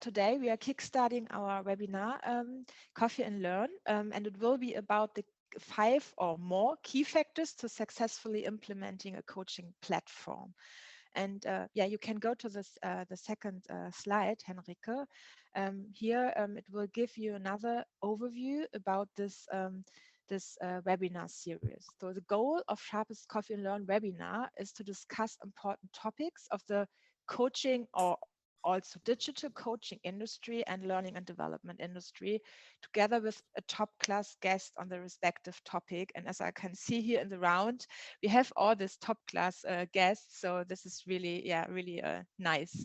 today we are kickstarting our webinar, Coffee and Learn, and it will be about the 5 or more key factors to successfully implementing a coaching platform. And yeah, you can go to this the second slide, Henrike. Here it will give you another overview about this webinar series. So the goal of Sharpest Coffee and Learn webinar is to discuss important topics of the coaching or also digital coaching industry and learning and development industry, together with a top class guest on the respective topic. And as I can see here in the round, we have all these top class guests. So this is really, yeah, really nice.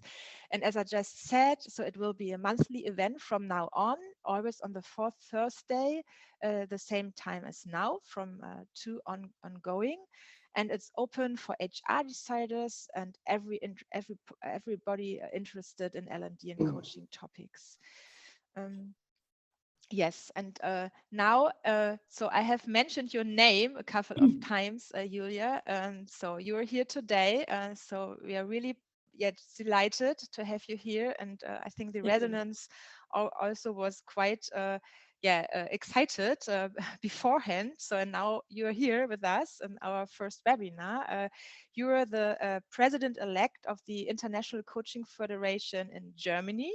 And as I just said, so it will be a monthly event from now on, always on the fourth Thursday, the same time as now, from 2 ongoing. And it's open for HR deciders and everybody interested in L&D and coaching topics. Yes, and now, so I have mentioned your name a couple of times, Julia. So you're here today. So we are really delighted to have you here. And I think the resonance also was quite excited beforehand. So and now you're here with us in our first webinar. You are the president-elect of the International Coaching Federation in Germany.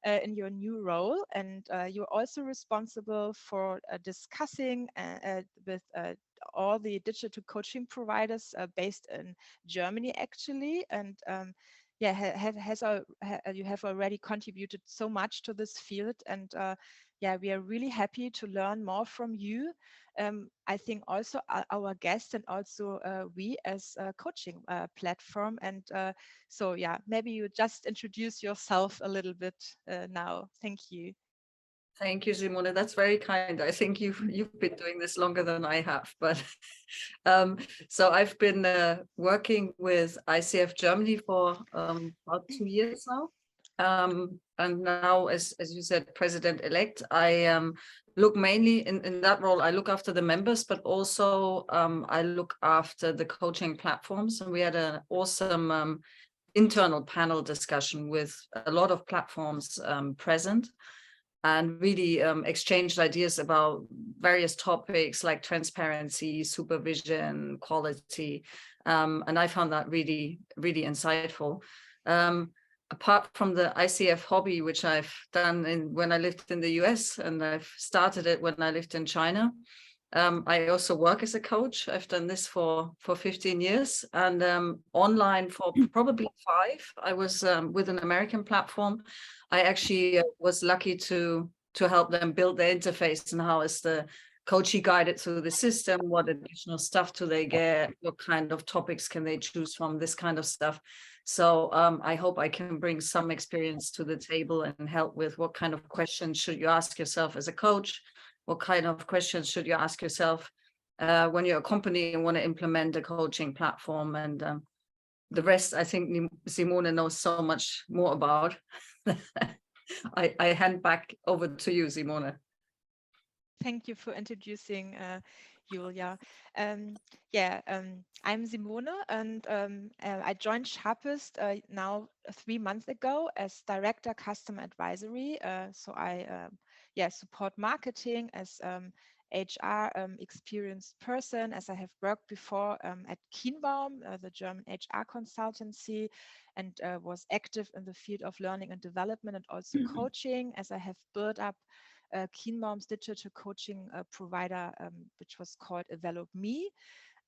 In your new role, and you're also responsible for discussing with all the digital coaching providers based in Germany, actually. And yeah, you have already contributed so much to this field, and yeah, we are really happy to learn more from you. I think also our guests and also we as a coaching platform. And so yeah, maybe you just introduce yourself a little bit now. Thank you. Thank you, Simone. That's very kind. I think you've been doing this longer than I have. But so I've been working with ICF Germany for about 2 years now. And now, as you said, president-elect, I look mainly in that role. I look after the members, but also I look after the coaching platforms. And we had an awesome internal panel discussion with a lot of platforms present, and really exchanged ideas about various topics like transparency, supervision, quality. And I found that really, really insightful. Apart from the ICF hobby, which I've done when I lived in the US, and I've started it when I lived in China, I also work as a coach. I've done this for 15 years, and online for probably 5. I was with an American platform. I actually was lucky to help them build their interface, and how is the coachee guided through the system, what additional stuff do they get, what kind of topics can they choose from, this kind of stuff. So I hope I can bring some experience to the table and help with what kind of questions should you ask yourself as a coach, what kind of questions should you ask yourself when you're a company and want to implement a coaching platform. And the rest, I think Simone knows so much more about. I hand back over to you, Simone. Thank you for introducing Julia. I'm Simone, and I joined Sharpest now 3 months ago as Director Customer Advisory. So I support marketing as HR experienced person, as I have worked before at Kienbaum, the German HR consultancy, and was active in the field of learning and development and also coaching, as I have built up Kienbaum's digital coaching provider, which was called Develop Me.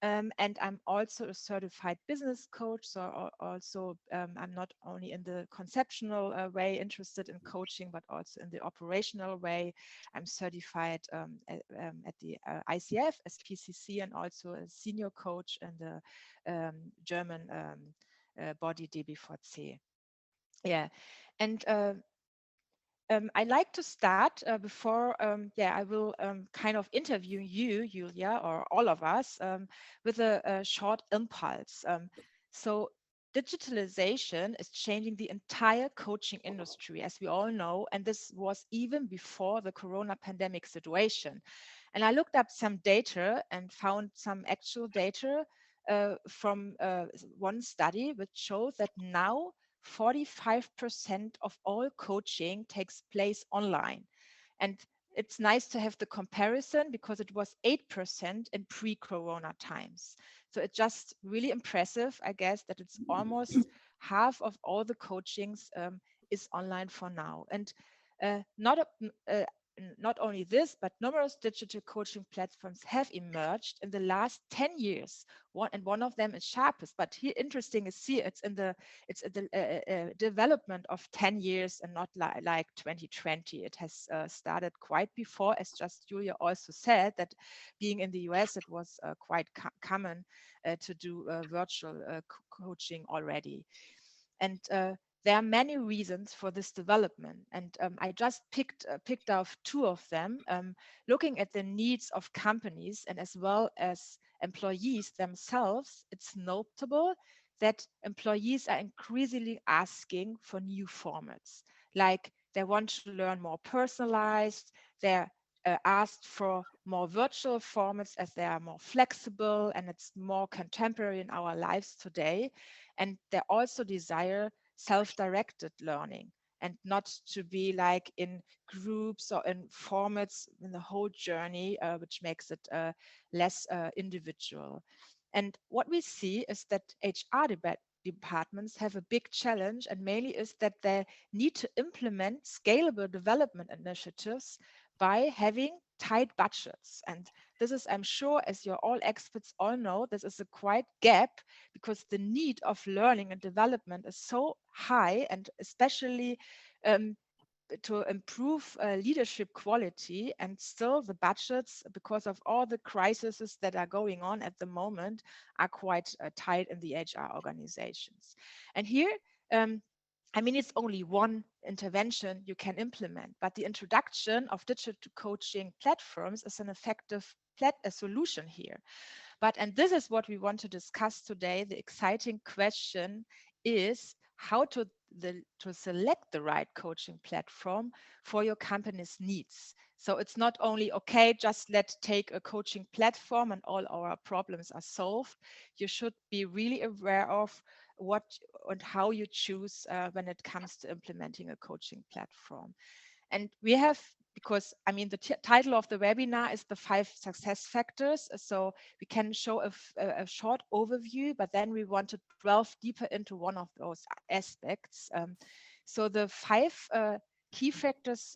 And I'm also a certified business coach. So also I'm not only in the conceptual way interested in coaching, but also in the operational way. I'm certified at the ICF as PCC, and also a senior coach in the German body DB4C. Yeah, and I like to start before, I will kind of interview you, Julia, or all of us with a short impulse. So digitalization is changing the entire coaching industry, as we all know, and this was even before the Corona pandemic situation. And I looked up some data and found some actual data from one study, which shows that now 45% of all coaching takes place online. And it's nice to have the comparison because it was 8% in pre-corona times. So it's just really impressive, I guess, that it's almost half of all the coachings is online for now. And uh, not, not only this, but numerous digital coaching platforms have emerged in the last 10 years. One of them is Sharpest. But here, interesting is see it's in the development of 10 years and not like 2020. It has started quite before, as just Julia also said, that being in the US, it was quite common to do virtual coaching already. And there are many reasons for this development, and I just picked out two of them. Looking at the needs of companies and as well as employees themselves, it's notable that employees are increasingly asking for new formats. Like they want to learn more personalized, they're asked for more virtual formats as they are more flexible and it's more contemporary in our lives today. And they also desire self-directed learning and not to be like in groups or in formats in the whole journey, which makes it less individual. And what we see is that HR departments have a big challenge, and mainly is that they need to implement scalable development initiatives by having tight budgets. And this is, I'm sure, as you're all experts all know, this is a quite gap because the need of learning and development is so high, and especially to improve leadership quality, and still the budgets, because of all the crises that are going on at the moment, are quite tight in the HR organizations. And here, I mean, it's only one intervention you can implement, but the introduction of digital coaching platforms is an effective a solution here. But, and this is what we want to discuss today, the exciting question is how to select the right coaching platform for your company's needs. So it's not only, okay, just let's take a coaching platform and all our problems are solved. You should be really aware of what and how you choose when it comes to implementing a coaching platform. And we have, because I mean, the title of the webinar is the 5 success factors. So we can show a short overview, but then we want to delve deeper into one of those aspects. So the 5 key factors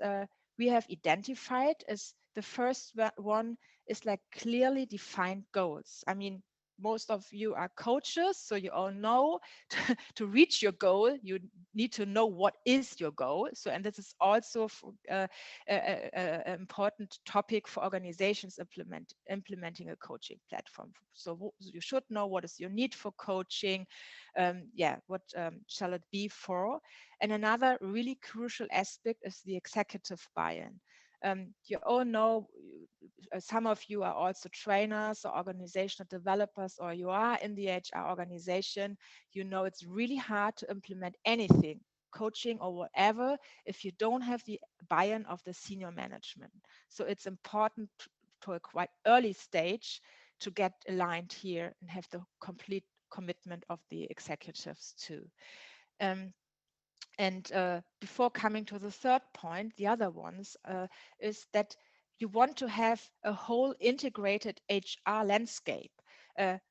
we have identified is the first one is like clearly defined goals. I mean, most of you are coaches, so you all know to reach your goal, you need to know what is your goal. So, and this is also an important topic for organizations implementing a coaching platform. So you should know what is your need for coaching. Yeah, what shall it be for? And another really crucial aspect is the executive buy-in. You all know, some of you are also trainers or organizational developers, or you are in the HR organization. You know it's really hard to implement anything, coaching or whatever, if you don't have the buy-in of the senior management. So it's important to a quite early stage to get aligned here and have the complete commitment of the executives too. Um, and before coming to the third point, the other ones is that you want to have a whole integrated HR landscape.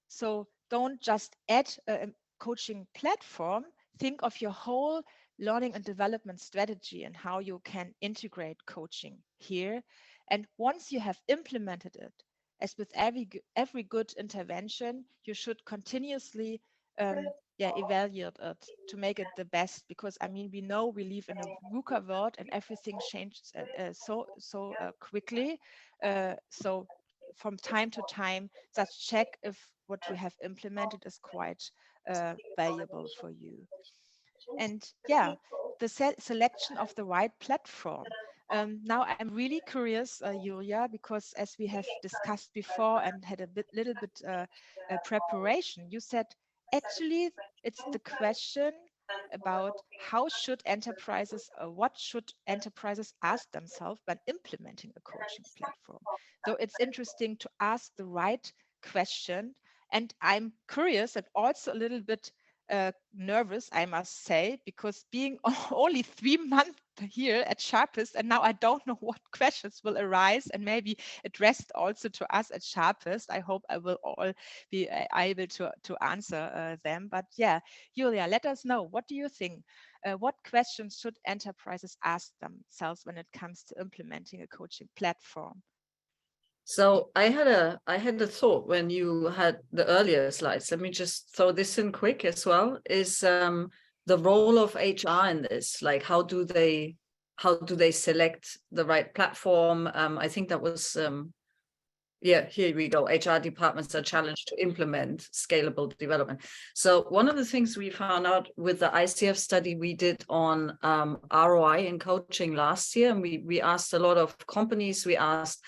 So don't just add a coaching platform, think of your whole learning and development strategy and how you can integrate coaching here. And once you have implemented it, as with every good intervention, you should continuously evaluate it to make it the best, because I mean, we know we live in a VUCA world and everything changes so quickly. So from time to time, just check if what you have implemented is quite valuable for you. And yeah, the selection of the right platform. Now I'm really curious, Julia, because as we have discussed before and had a little bit preparation, you said actually it's the question about how should enterprises, what should enterprises ask themselves when implementing a coaching platform. So it's interesting to ask the right question. And I'm curious and also a little bit nervous, I must say, because being only 3 months here at Sharpest, and now I don't know what questions will arise and maybe addressed also to us at Sharpest. I hope I will all be able to answer them. But yeah, Julia, let us know. What do you think? What questions should enterprises ask themselves when it comes to implementing a coaching platform? So I had a thought when you had the earlier slides. Let me just throw this in quick as well. Is the role of HR in this? Like, how do they select the right platform? I think that was yeah, here we go. HR departments are challenged to implement scalable development. So one of the things we found out with the ICF study we did on ROI in coaching last year, and we asked a lot of companies, we asked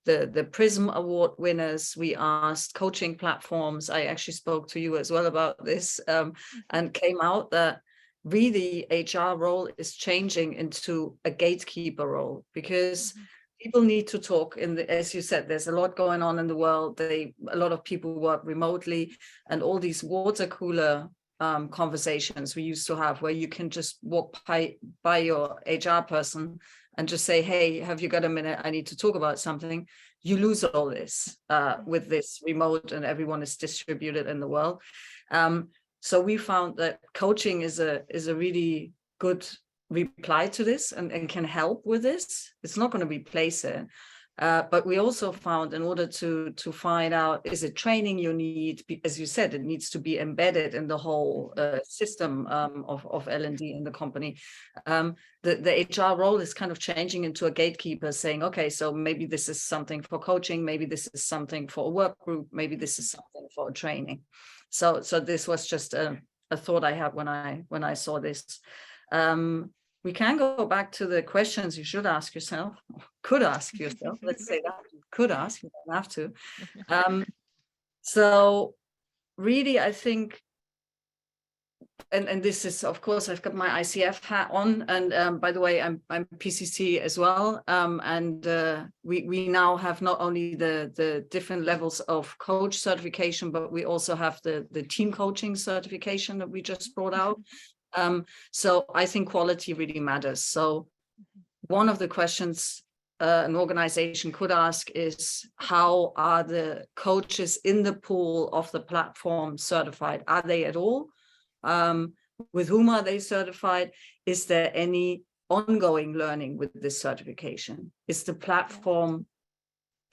the Prism Award winners, we asked coaching platforms. I actually spoke to you as well about this, and came out that really HR role is changing into a gatekeeper role, because people need to talk as you said, there's a lot going on in the world. A lot of people work remotely, and all these water cooler conversations we used to have, where you can just walk by your HR person and just say, hey, have you got a minute? I need to talk about something. You lose all this with this remote, and everyone is distributed in the world. So we found that coaching is a really good reply to this and can help with this. It's not going to replace it. But we also found, in order to find out, is it training you need? As you said, it needs to be embedded in the whole system of L&D in the company. The HR role is kind of changing into a gatekeeper, saying, okay, so maybe this is something for coaching, maybe this is something for a work group, maybe this is something for training. So this was just a thought I had when I saw this. We can go back to the questions you should ask yourself, could ask yourself. Let's say that you could ask, you don't have to. So really, I think, and this is, of course, I've got my ICF hat on, and by the way, I'm PCC as well, and we now have not only the different levels of coach certification, but we also have the team coaching certification that we just brought out. So I think quality really matters. So one of the questions an organization could ask is, how are the coaches in the pool of the platform certified? Are they at all? With whom are they certified? Is there any ongoing learning with this certification? Is the platform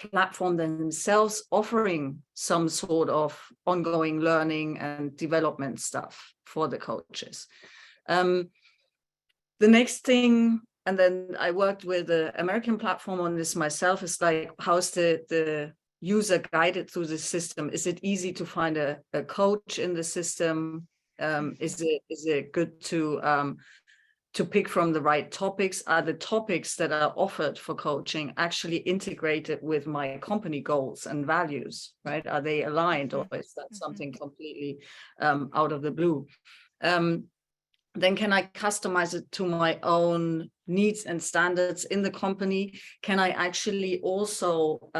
themselves offering some sort of ongoing learning and development stuff for the coaches? The next thing, and then I worked with the American platform on this myself, is like, how's the user guided through the system? Is it easy to find a coach in the system? Is it good to pick from the right topics? Are the topics that are offered for coaching actually integrated with my company goals and values, right? Are they aligned, or is that something completely out of the blue? Then can I customize it to my own needs and standards in the company? Can I actually also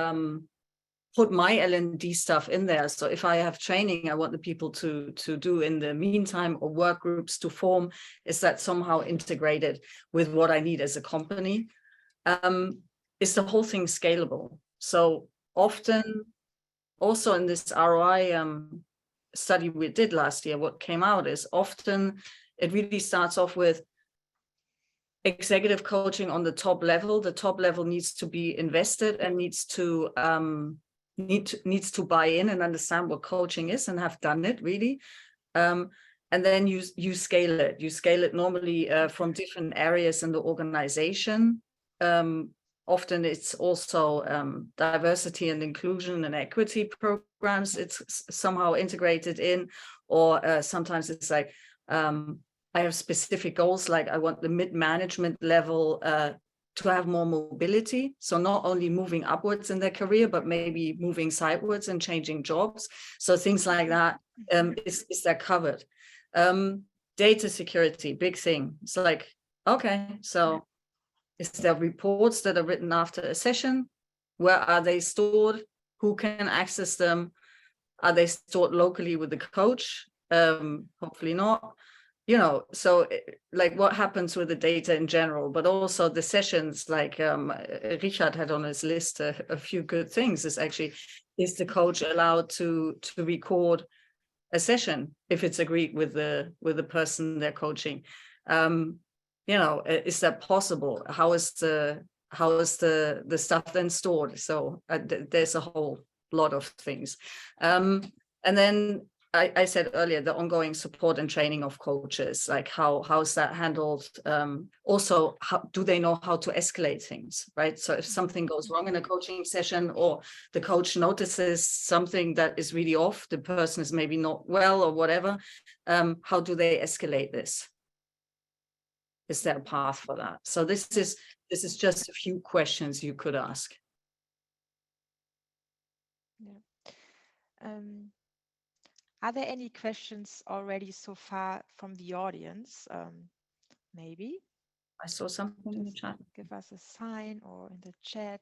put my L&D stuff in there? So if I have training I want the people to do in the meantime, or work groups to form, is that somehow integrated with what I need as a company? Is the whole thing scalable? So often, also in this ROI study we did last year, what came out is often it really starts off with executive coaching on the top level. The top level needs to be invested and needs to buy in and understand what coaching is, and have done it really. And then you scale it. You scale it normally from different areas in the organization. Often it's also diversity and inclusion and equity programs. It's somehow integrated in, or sometimes it's like, I have specific goals, like I want the mid-management level to have more mobility. So not only moving upwards in their career, but maybe moving sidewards and changing jobs. So things like that is that covered. Data security, big thing. It's like, okay, so is there reports that are written after a session? Where are they stored? Who can access them? Are they stored locally with the coach? hopefully not. You know, so like what happens with the data in general, but also the sessions, like Richard had on his list a few good things. Is actually, is the coach allowed to record a session if it's agreed with the person they're coaching? You know, is that possible? How is the stuff then stored? So there's a whole lot of things. And then I said earlier, the ongoing support and training of coaches, like how's that handled? Also, how do they know how to escalate things, right? So if something goes wrong in a coaching session, or the coach notices something that is really off, the person is maybe not well or whatever, how do they escalate this? Is there a path for that? So this is just a few questions you could ask. Yeah. Are there any questions already so far from the audience? Maybe. I saw something in the chat. Give us a sign or in the chat.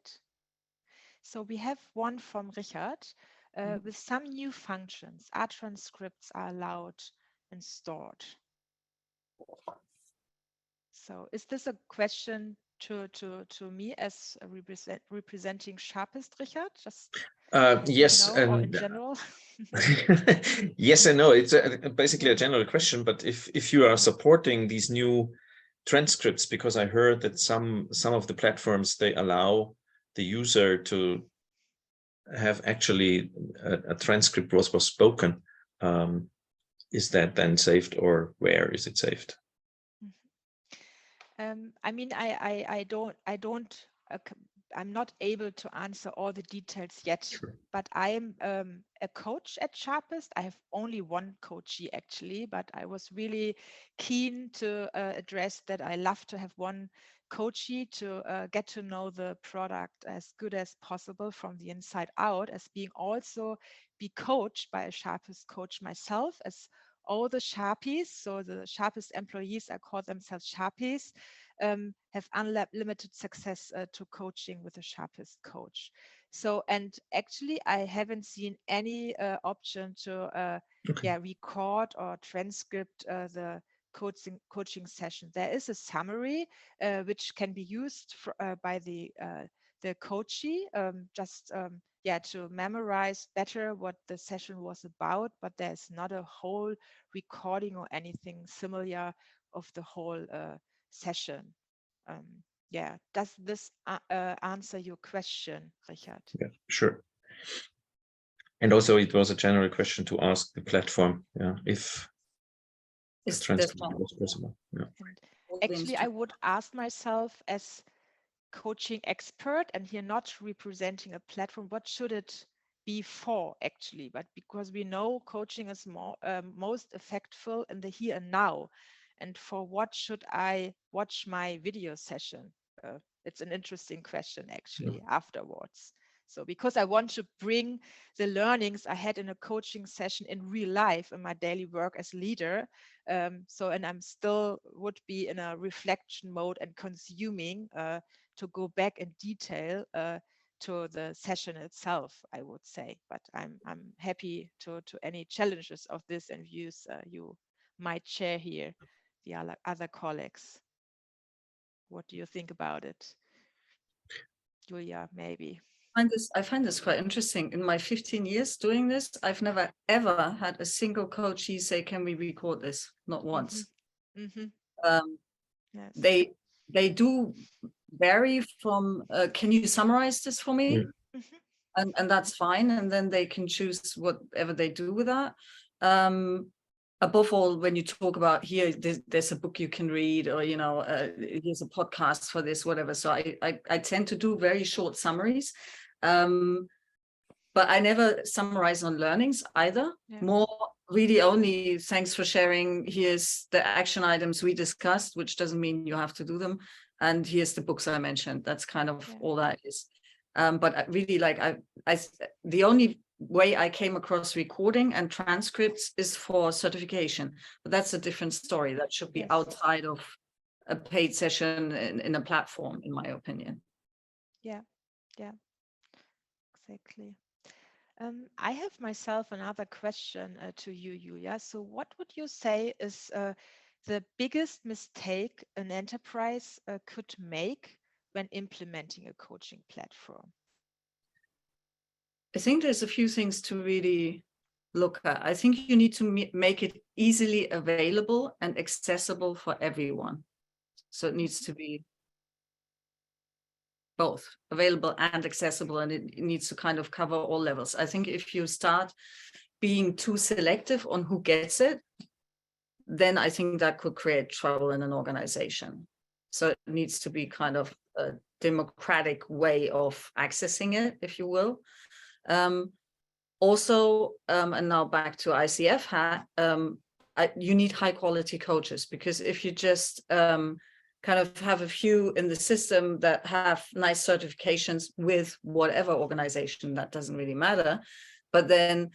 So we have one from Richard. With some new functions, are transcripts allowed and stored? So is this a question to me as representing Sharpist, Richard? Just yes, no, or in general? yes and no. It's basically a general question, but if you are supporting these new transcripts, because I heard that some of the platforms, they allow the user to have actually a transcript was spoken. Is that then saved, or where is it saved? I mean, I'm not able to answer all the details yet. Sure. But I'm a coach at Sharpist. I have only one coachee actually, but I was really keen to address that. I love to have one coachee to get to know the product as good as possible from the inside out, as being also be coached by a Sharpist coach myself, as all the Sharpies, so the Sharpist employees, I call themselves Sharpies, have unlimited success to coaching with a Sharpist coach. So, and actually I haven't seen any option to record or transcript the coaching session. There is a summary which can be used by the coachee, to memorize better what the session was about, but there's not a whole recording or anything similar of the whole session. Does this answer your question, Richard? Yeah, sure. And also it was a general question to ask the platform, if the transcript was possible. Yeah. And actually, I would ask myself as coaching expert, and here not representing a platform, what should it be for actually? But because we know coaching is most effective in the here and now, and for what should I watch my video session? It's an interesting question actually afterwards. So because I want to bring the learnings I had in a coaching session in real life in my daily work as leader. And I'm still would be in a reflection mode and consuming to go back in detail to the session itself, I would say. But I'm happy to any challenges of this and views you might share here, the other colleagues. What do you think about it? Julia, maybe. I find this quite interesting. In my 15 years doing this, I've never ever had a single coachee say, "Can we record this?" Not once. Yes. They do vary from, can you summarize this for me? And that's fine. And then they can choose whatever they do with that. Above all, when you talk about here, there's a book you can read, or, here's a podcast for this, whatever. So I tend to do very short summaries. But I never summarize on learnings either. Yeah. More really only, thanks for sharing. Here's the action items we discussed, which doesn't mean you have to do them. And here's the books I mentioned. That's kind of all that is. But I really the only way I came across recording and transcripts is for certification, but that's a different story. That should be outside of a paid session in a platform, in my opinion. Yeah, exactly. I have myself another question to you, Julia. So, what would you say is the biggest mistake an enterprise could make when implementing a coaching platform? I think there's a few things to really look at. I think you need to make it easily available and accessible for everyone. So it needs to be both available and accessible, and it needs to kind of cover all levels. I think if you start being too selective on who gets it, then I think that could create trouble in an organization. So it needs to be kind of a democratic way of accessing it, if you will. Also, and now back to ICF hat, you need high quality coaches, because if you just kind of have a few in the system that have nice certifications with whatever organization, that doesn't really matter. But then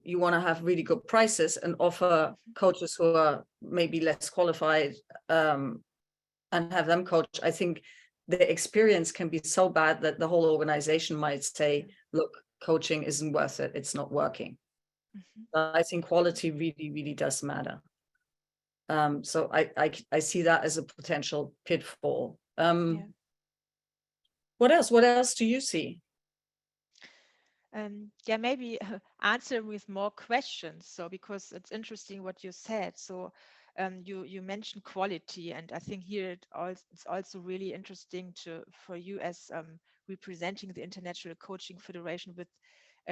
you want to have really good prices and offer coaches who are maybe less qualified and have them coach. I think the experience can be so bad that the whole organization might say, look, coaching isn't worth it. It's not working. I think quality really, really does matter. So I see that as a potential pitfall. What else? What else do you see? Yeah, maybe answer with more questions. So, because it's interesting what you said. So, you mentioned quality, and I think here it's also really interesting for you as representing the International Coaching Federation with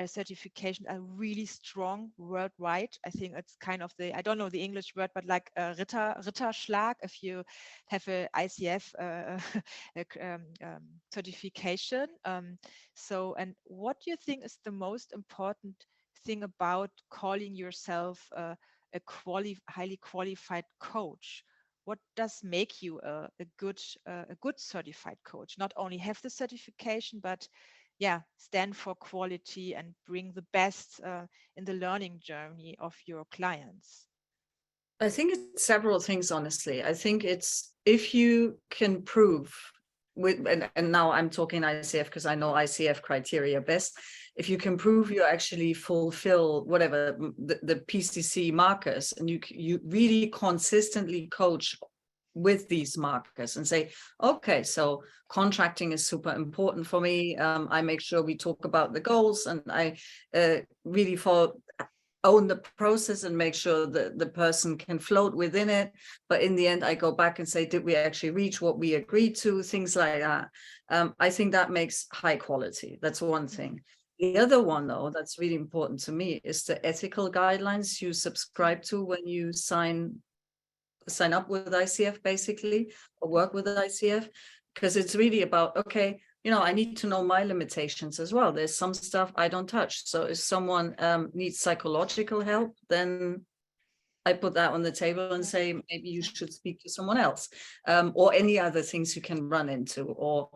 certification are really strong worldwide. I think it's kind of I don't know the English word, but like Ritterschlag, if you have a ICF certification. So, and what do you think is the most important thing about calling yourself a highly qualified coach? What does make you a good certified coach? Not only have the certification, but yeah, stand for quality and bring the best in the learning journey of your clients. I think it's several things, honestly. I think it's if you can prove with, and now I'm talking ICF because I know ICF criteria best. If you can prove you actually fulfill whatever the PCC markers, and you really consistently coach with these markers and say, okay, so contracting is super important for me. I make sure we talk about the goals, and I really own the process and make sure that the person can float within it. But in the end, I go back and say, did we actually reach what we agreed to? Things like that. I think that makes high quality. That's one thing. The other one, though, that's really important to me is the ethical guidelines you subscribe to when you sign up with ICF, basically, or work with ICF, because it's really about, okay, I need to know my limitations as well. There's some stuff I don't touch. So if someone needs psychological help, then I put that on the table and say, maybe you should speak to someone else, or any other things you can run into, or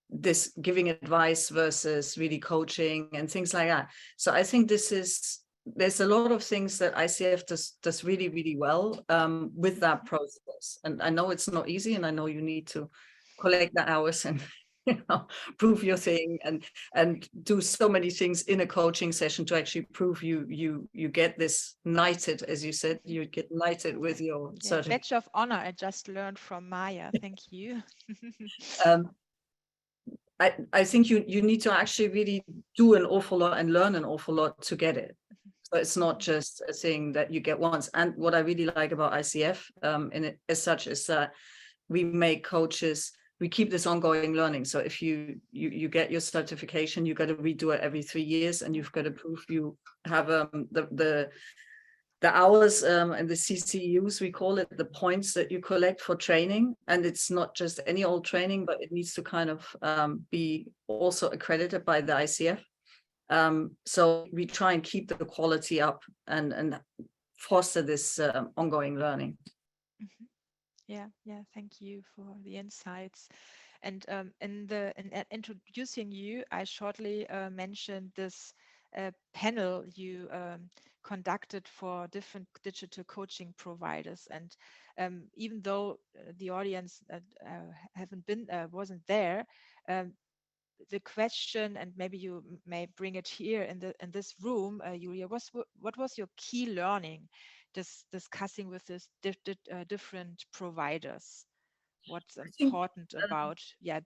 this giving advice versus really coaching and things like that. So I think there's a lot of things that ICF does really, really well with that process. And I know it's not easy, and I know you need to collect the hours and prove your thing and do so many things in a coaching session to actually prove you get this knighted, as you said, you get knighted with your certificate. Badge of honor. I just learned from Maya. Thank you. I think you need to actually really do an awful lot and learn an awful lot to get it. So it's not just a thing that you get once. And what I really like about ICF in it as such is that we make coaches, we keep this ongoing learning. So if you get your certification, you got to redo it every 3 years, and you've got to prove you have the hours and the CCUs, we call it, the points that you collect for training. And it's not just any old training, but it needs to kind of be also accredited by the ICF. So we try and keep the quality up and foster this ongoing learning. Yeah, thank you for the insights. And in introducing you, I shortly mentioned this panel you conducted for different digital coaching providers. And even though the audience wasn't there, the question, and maybe you may bring it here in this room, Julia, what was your key learning discussing with this different providers? What's important about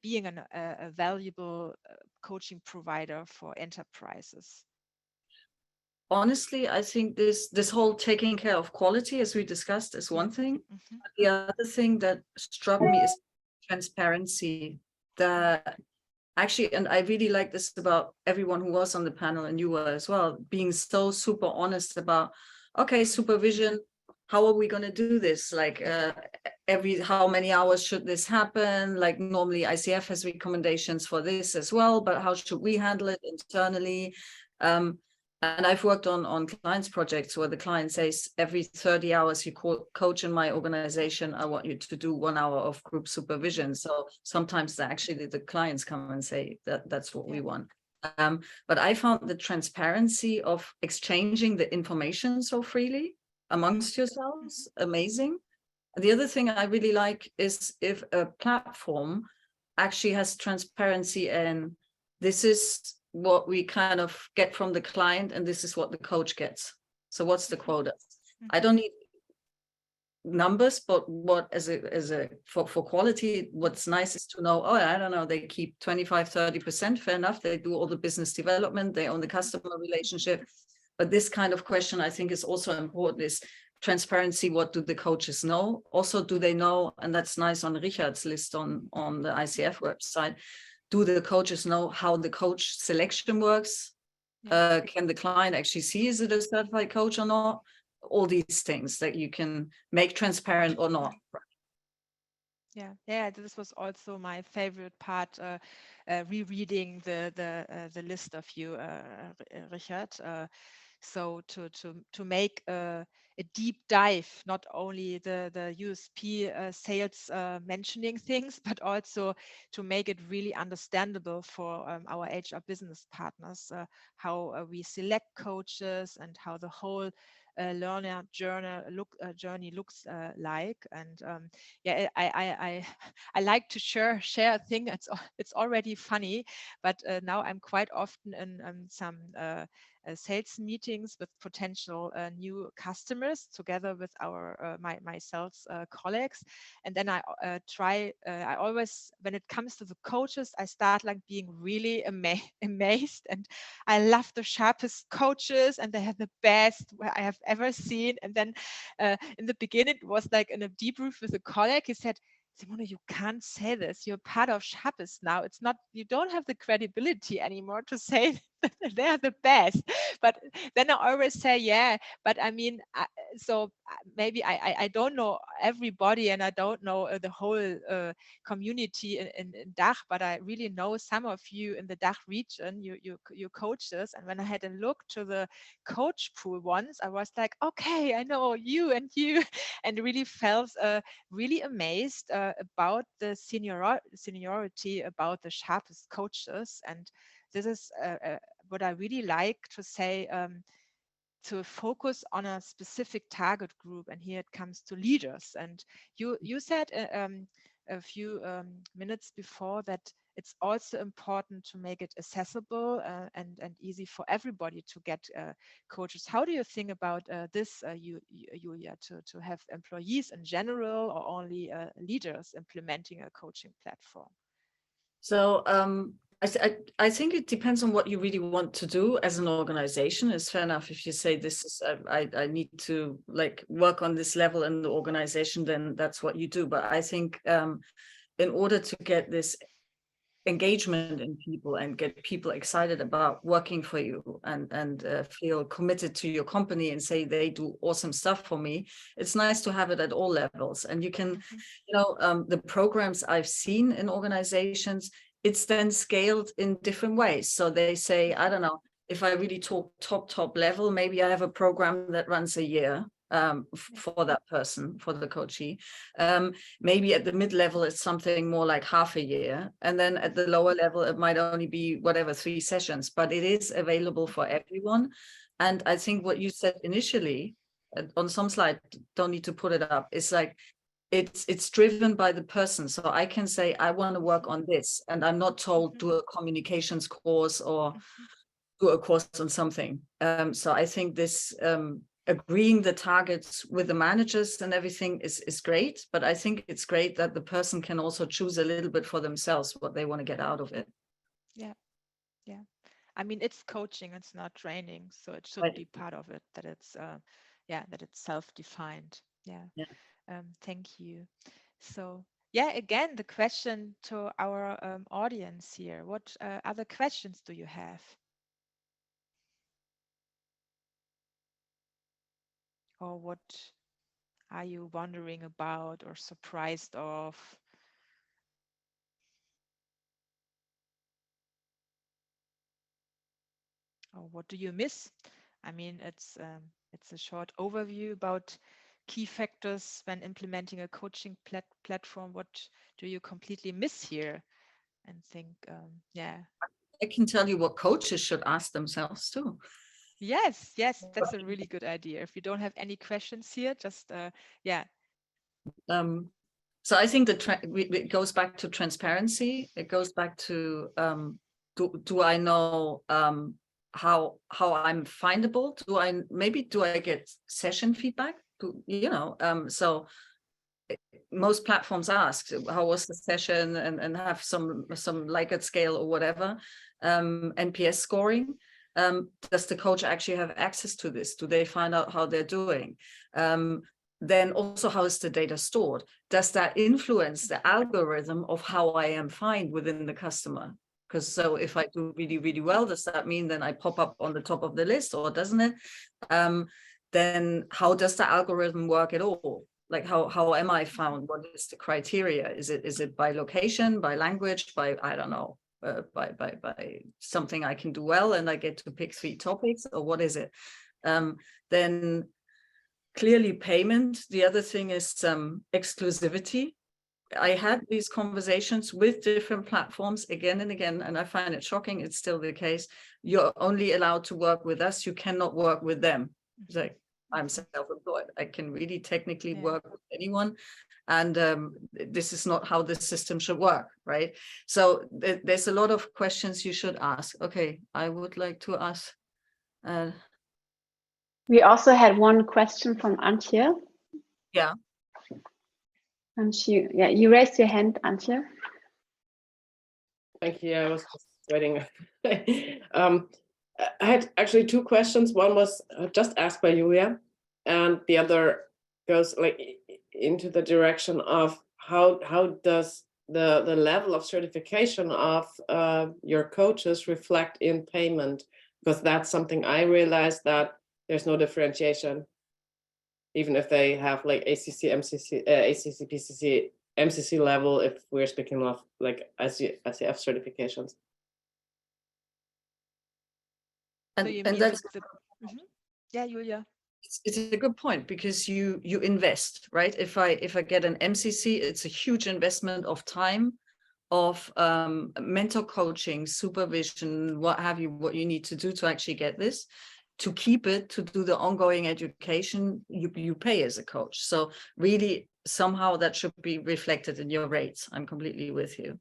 being a valuable coaching provider for enterprises? Honestly, I think this whole taking care of quality, as we discussed, is one thing. Mm-hmm. The other thing that struck me is transparency. That actually, and I really like this about everyone who was on the panel, and you were as well, being so super honest about, okay, supervision, how are we going to do this? Like how many hours should this happen? Like normally ICF has recommendations for this as well, but how should we handle it internally? And I've worked on clients projects where the client says, every 30 hours you coach in my organization, I want you to do 1 hour of group supervision. So sometimes actually the clients come and say that's what we want. But I found the transparency of exchanging the information so freely amongst yourselves amazing. And the other thing I really like is if a platform actually has transparency, and this is what we kind of get from the client, and this is what the coach gets. So what's the quota? I don't need numbers, but what for quality, what's nice is to know, oh, I don't know, they keep 25-30%, fair enough, they do all the business development, they own the customer relationship. But this kind of question I think is also important, is transparency. What do the coaches know? Also, do they know, and that's nice on Richard's list on the ICF website, do the coaches know how the coach selection works? Can the client actually see, is it a certified coach or not? All these things that you can make transparent or not. Yeah, this was also my favorite part, rereading the list of you, Richard. So to make a deep dive, not only the USP sales mentioning things, but also to make it really understandable for our HR business partners, how we select coaches and how the whole learner journey looks like. And I like to share a thing. It's already funny, but now I'm quite often in some sales meetings with potential new customers together with our my sales colleagues, and then I always, when it comes to the coaches, I start like being really amazed, and I love the sharpest coaches, and they have the best I have ever seen. And then in the beginning it was like in a debrief with a colleague, he said, Simone, you can't say this. You're part of Sharpest now. It's not, you don't have the credibility anymore to say that they're the best. But then I always say, yeah, but I mean, maybe I don't know everybody, and I don't know the whole community in DACH, but I really know some of you in the DACH region, you coaches. And when I had a look to the coach pool once, I was like, okay, I know you and you, and really felt really amazed about the seniority, about the sharpest coaches. And this is what I really like to say, to focus on a specific target group. And here it comes to leaders. And you said a few minutes before that it's also important to make it accessible and easy for everybody to get coaches. How do you think about this, Julia, to have employees in general, or only leaders implementing a coaching platform? So I think it depends on what you really want to do as an organization. It's fair enough if you say this is I need to like work on this level in the organization, then that's what you do. But I think in order to get this engagement in people and get people excited about working for you and feel committed to your company and say they do awesome stuff for me, it's nice to have it at all levels. And you can, the programs I've seen in organizations, it's then scaled in different ways. So they say, I don't know, if I really talk top level, maybe I have a program that runs a year for that person, for the coachee. Maybe at the mid-level, it's something more like half a year. And then at the lower level, it might only be whatever, 3 sessions, but it is available for everyone. And I think what you said initially on some slide, don't need to put it up, is like, it's driven by the person. So I can say, I want to work on this, and I'm not told do a communications course or do a course on something. So I think this agreeing the targets with the managers and everything is great, but I think it's great that the person can also choose a little bit for themselves what they want to get out of it. Yeah. Yeah. I mean, it's coaching, it's not training, so it should be part of it, that it's that it's self-defined. Yeah. Thank you. So yeah, again, the question to our audience here, what other questions do you have? Or what are you wondering about or surprised of? Or what do you miss? I mean, it's a short overview about key factors when implementing a coaching platform. What do you completely miss here? And think, I can tell you what coaches should ask themselves too. Yes, that's a really good idea. If you don't have any questions here, just So I think it goes back to transparency. It goes back to do I know how I'm findable? Do I get session feedback? So most platforms ask how was the session and have some Likert scale or whatever, NPS scoring. Does the coach actually have access to this? Do they find out how they're doing? Then also, how is the data stored? Does that influence the algorithm of how I am found within the customer? Because so if I do really, really well, does that mean then I pop up on the top of the list, or doesn't it? Then how does the algorithm work at all? Like how am I found? What is the criteria? Is it by location, by language, by, I don't know, by something I can do well and I get to pick 3 topics, or what is it? Then clearly payment. The other thing is exclusivity. I had these conversations with different platforms again and again, and I find it shocking. It's still the case. You're only allowed to work with us. You cannot work with them. It's like, I'm self-employed. I can really technically work with anyone. And this is not how this system should work, right? So there's a lot of questions you should ask. Okay, I would like to ask. We also had one question from Antje. Yeah. And you raised your hand, Antje. Thank you. I was just waiting. I had actually 2 questions. One was just asked by Julia, and the other goes like into the direction of how does the level of certification of your coaches reflect in payment? Because that's something I realized, that there's no differentiation, even if they have like ACC, MCC, ACC, PCC, MCC level, if we're speaking of like ICF certifications. So you mean that's yeah, Julia. It's a good point, because you invest, right? If I get an MCC, it's a huge investment of time, of mentor coaching, supervision, what have you, what you need to do to actually get this. To keep it, to do the ongoing education, you pay as a coach. So really, somehow that should be reflected in your rates. I'm completely with you.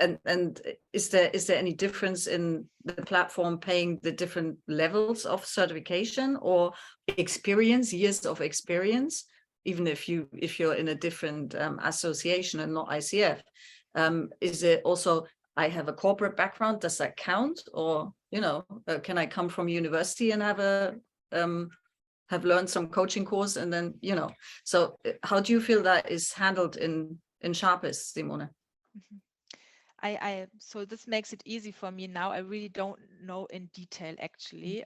And is there any difference in the platform paying the different levels of certification or experience, years of experience, even if you're in a different association and not ICF? Is it also, I have a corporate background, does that count? Or, can I come from university and have learned some coaching course and then, so how do you feel that is handled in Sharpist, Simone? Mm-hmm. So this makes it easy for me now. I really don't know in detail, actually.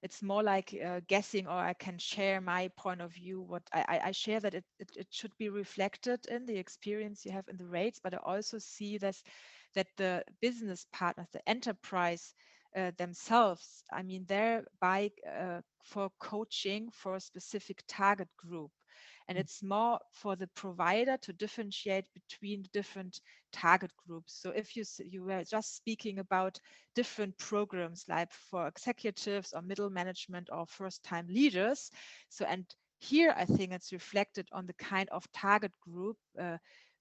It's more like guessing, or I can share my point of view. What I share that it should be reflected in the experience you have in the rates, but I also see that the business partners, the enterprise themselves, I mean, they're buy for coaching for a specific target group. And it's more for the provider to differentiate between different target groups. So if you were just speaking about different programs, like for executives or middle management or first-time leaders, so and here I think it's reflected on the kind of target group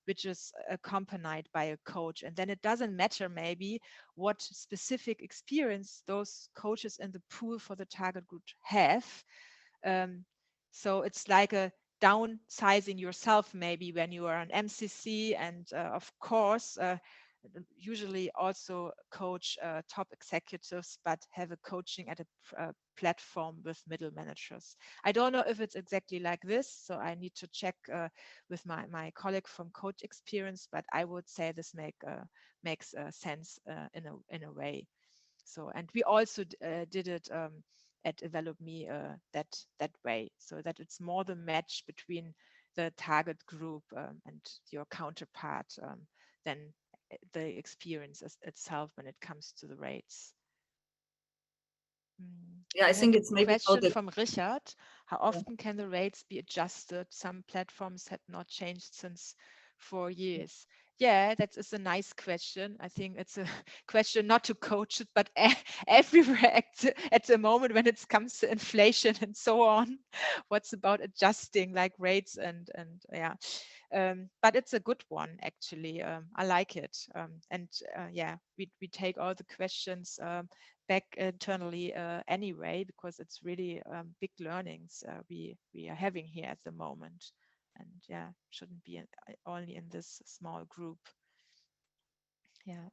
which is accompanied by a coach. And then it doesn't matter maybe what specific experience those coaches in the pool for the target group have. So it's like a downsizing yourself maybe when you are an MCC, and of course usually also coach top executives, but have a coaching at a platform with middle managers. I don't know if it's exactly like this, so I need to check with my colleague from Coach Experience, but I would say this makes sense in a way. So, and we also did it at EvaluateMe that way, so that it's more the match between the target group and your counterpart than the experience itself when it comes to the rates. Yeah, I think it's maybe question from Richard. How often can the rates be adjusted? Some platforms have not changed since 4 years. Yeah, that is a nice question. I think it's a question not to coach it, but everywhere at the moment when it comes to inflation and so on. What's about adjusting like rates and yeah. But it's a good one actually. I like it. Yeah, we take all the questions back internally anyway, because it's really big learnings we are having here at the moment. And yeah, shouldn't be only in this small group. Yeah.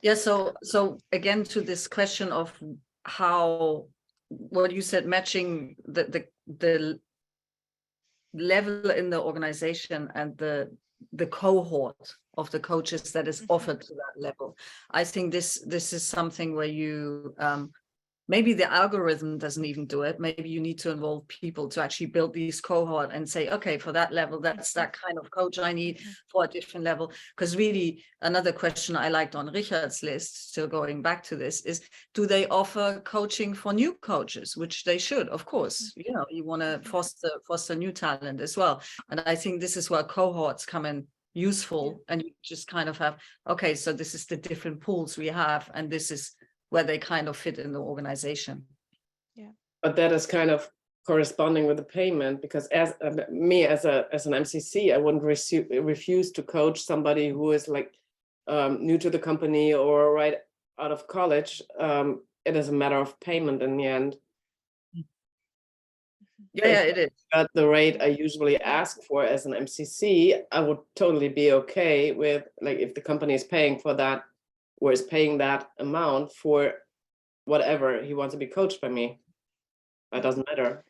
Yeah. So again, to this question of how, what you said, matching the level in the organization and the cohort of the coaches that is offered to that level. I think this is something where you maybe the algorithm doesn't even do it. Maybe you need to involve people to actually build these cohort and say, okay, for that level, that's that kind of coach I need for a different level. Because really, another question I liked on Richard's list, still going back to this, is do they offer coaching for new coaches, which they should, of course. You know, you want to foster new talent as well. And I think this is where cohorts come in useful, and you just kind of have, okay, so this is the different pools we have, and this is where they kind of fit in the organization. Yeah. But that is kind of corresponding with the payment, because as me as an MCC, I wouldn't refuse to coach somebody who is like new to the company or right out of college. It is a matter of payment in the end. Yeah, it is. At the rate I usually ask for as an MCC, I would totally be okay with, like, if the company is paying for that, or is paying that amount for whatever he wants to be coached by me. That doesn't matter.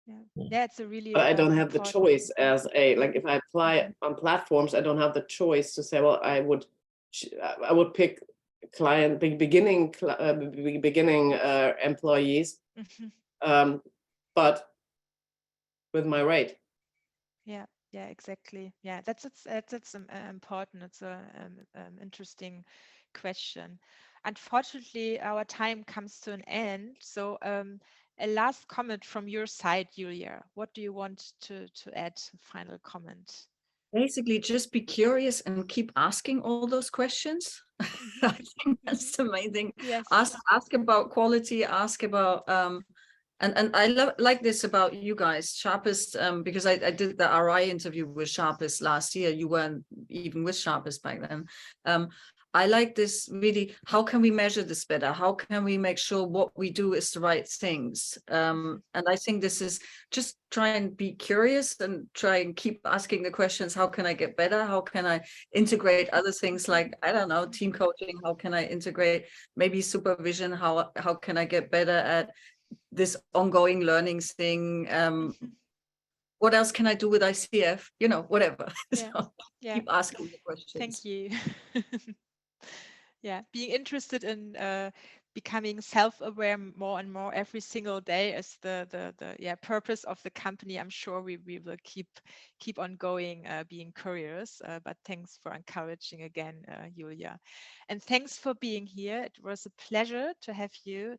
Yeah, that's a really. But I don't have the important choice as a, like, if I apply on platforms, I don't have the choice to say, well, I would pick client beginning employees, but with my rate. Yeah, exactly. Yeah, that's important. It's a interesting question. Unfortunately, our time comes to an end. So a last comment from your side, Julia. What do you want to add? Final comment. Basically, just be curious and keep asking all those questions. I think that's the main thing. Yes. Ask about quality. Ask about and I like this about you guys, Sharpest, because I did the RI interview with Sharpest last year. You weren't even with Sharpest back then. I like this really. How can we measure this better? How can we make sure what we do is the right things? And I think this is just try and be curious and try and keep asking the questions. How can I get better? How can I integrate other things like, I don't know, team coaching? How can I integrate maybe supervision? How can I get better at this ongoing learnings thing? What else can I do with ICF? You know, whatever. Yeah. So keep asking the questions. Thank you. Yeah, being interested in becoming self-aware more and more every single day is the purpose of the company. I'm sure we will keep on going, being curious. But thanks for encouraging again, Julia, and thanks for being here. It was a pleasure to have you